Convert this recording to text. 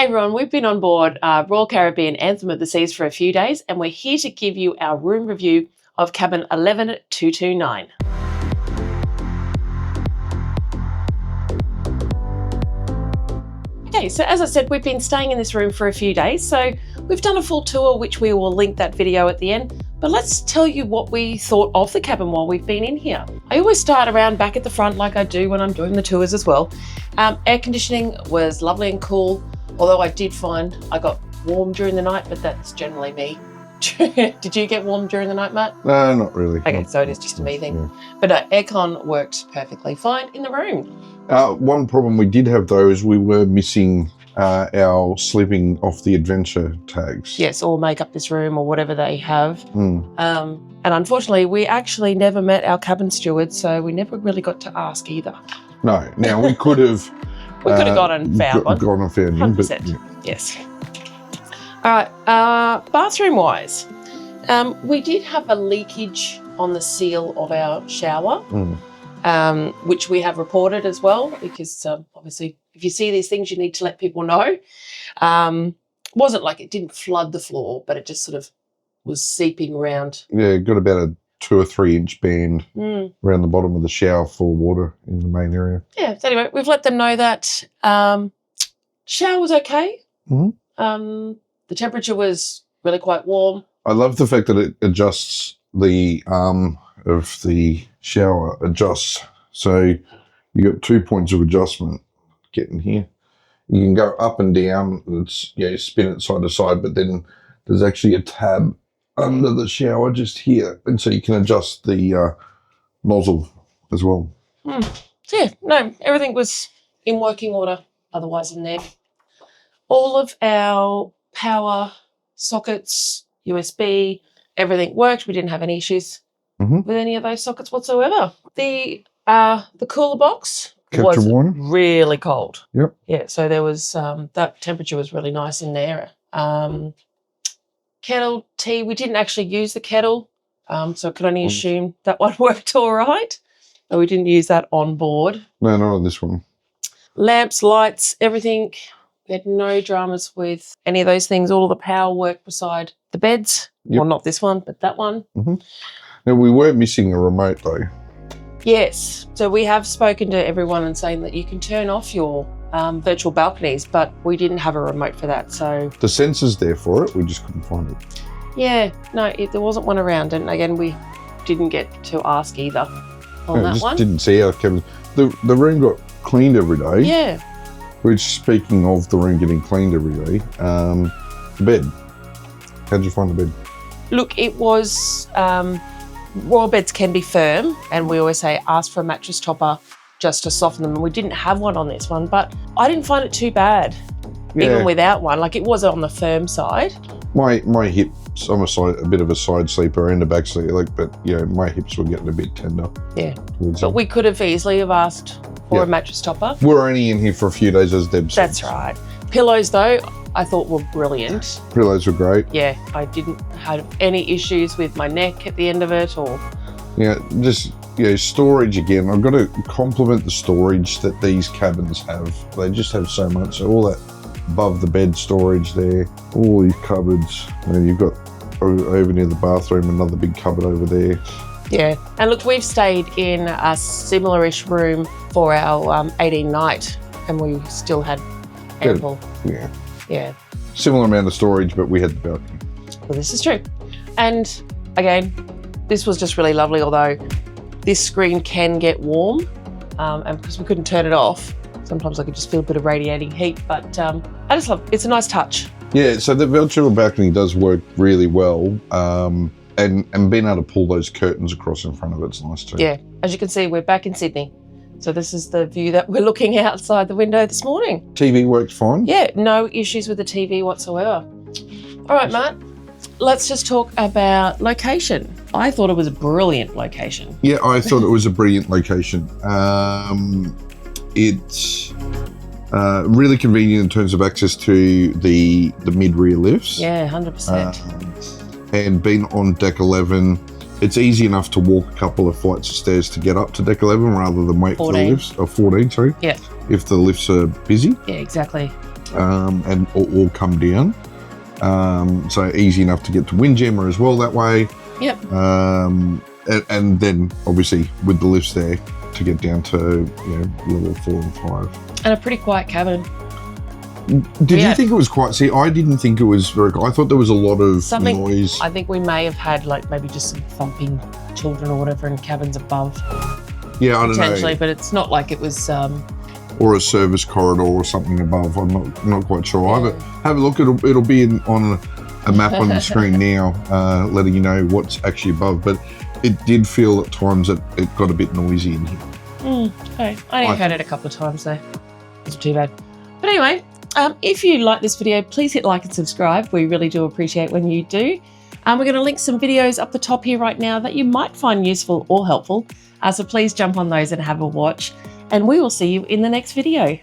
Hey everyone, we've been on board Royal Caribbean Anthem of the Seas for a few days, and we're here to give you our room review of cabin 11229. Okay, so as I said, we've been staying in this room for a few days, so we've done a full tour, which we will link that video at the end. But let's tell you what we thought of the cabin while we've been in here. I always start around back at the front like I do when I'm doing the tours as well. Air conditioning was lovely and cool, although I did find I got warm during the night, but that's generally me. Did you get warm during the night, Matt? No, not really. Okay, so it is just a me thing. Yeah. But aircon worked perfectly fine in the room. One problem we did have though is we were missing our sleeping off the adventure tags. Yes, or make up this room or whatever they have. And unfortunately, we actually never met our cabin steward, so we never really got to ask either. No, now we could have. We could have gone and found one. Gone and found him, 100%. But, yeah. Yes. All right, bathroom-wise, we did have a leakage on the seal of our shower, which we have reported as well, because obviously if you see these things, you need to let people know. Wasn't like it didn't flood the floor, but it just sort of was seeping around. Yeah, got about a 2 or 3 inch band around the bottom of the shower full of water in the main area. Yeah, so anyway, we've let them know that shower was okay. The temperature was really quite warm. I love the fact that it adjusts, the arm of the shower adjusts. So you got 2 points of adjustment getting here. You can go up and down, it's spin it side to side, but then there's actually a tab under the shower just here, and so you can adjust the nozzle as well. So yeah, no, everything was in working order otherwise in there. All of our power sockets, USB, everything worked. We didn't have any issues with any of those sockets whatsoever. The cooler box was really cold. Yep. Yeah, so there was that temperature was really nice in there. Kettle tea, we didn't actually use the kettle, so I could only assume that one worked all right. But we didn't use that on board. No, not on this one. Lamps, lights, everything. We had no dramas with any of those things. All of the power worked beside the beds. Yep. Well, not this one, but that one. Now, we were missing a remote though. Yes. So we have spoken to everyone and saying that you can turn off your virtual balconies, but we didn't have a remote for that. So the sensor's there for it, we just couldn't find it. Yeah, no, there wasn't one around, and again, we didn't get to ask either on that one. Didn't see our cabin. The room got cleaned every day. Yeah. Which, speaking of the room getting cleaned every day, the bed. How'd you find the bed? Look, it was royal beds can be firm, and we always say ask for a mattress topper just to soften them, and we didn't have one on this one, but I didn't find it too bad, even without one. Like, it was on the firm side. My hips, I'm a bit of a side sleeper and a back sleeper, but my hips were getting a bit tender. Yeah, but we could have easily have asked for a mattress topper. We're only in here for a few days, as Deb said. That's right. Pillows, though, I thought were brilliant. Pillows were great. Yeah, I didn't have any issues with my neck at the end of it, or... Yeah, just... storage again. I've got to compliment the storage that these cabins have. They just have so much. So all that above the bed storage there, all these cupboards, and you've got over near the bathroom another big cupboard over there. Yeah, and look, we've stayed in a similar-ish room for our 18 night, and we still had ample. Yeah. Similar amount of storage, but we had the balcony. Well, this is true. And again, this was just really lovely, although this screen can get warm, and because we couldn't turn it off, sometimes I could just feel a bit of radiating heat, but I just love it. It's a nice touch. Yeah, so the virtual balcony does work really well, and being able to pull those curtains across in front of it's nice too. Yeah, as you can see, we're back in Sydney. So this is the view that we're looking outside the window this morning. TV worked fine? Yeah, no issues with the TV whatsoever. All right, Matt, let's just talk about location. I thought it was a brilliant location. Yeah, I thought it was a brilliant location. It's really convenient in terms of access to the mid-rear lifts. Yeah, 100%. And being on deck 11, it's easy enough to walk a couple of flights of stairs to get up to deck 11 rather than wait for the lifts. Or 14, sorry. Yeah. If the lifts are busy. Yeah, exactly. and or come down. So easy enough to get to Windjammer as well that way. Yep. And then obviously with the lifts there to get down to level 4 and 5. And a pretty quiet cabin. Did you think it was quiet? See, I didn't think it was very quiet. I thought there was a lot of noise. I think we may have had like maybe just some thumping children or whatever in cabins above. Yeah, I don't know. Potentially, but it's not like it was. Or a service corridor or something above. I'm not quite sure. Yeah. Have a look. It'll be on a map on the screen now, letting you know what's actually above. But it did feel at times that it got a bit noisy in here. Okay. I only heard it a couple of times though. It's too bad. But anyway, if you like this video, please hit like and subscribe. We really do appreciate when you do. We're going to link some videos up the top here right now that you might find useful or helpful. So please jump on those and have a watch. And we will see you in the next video.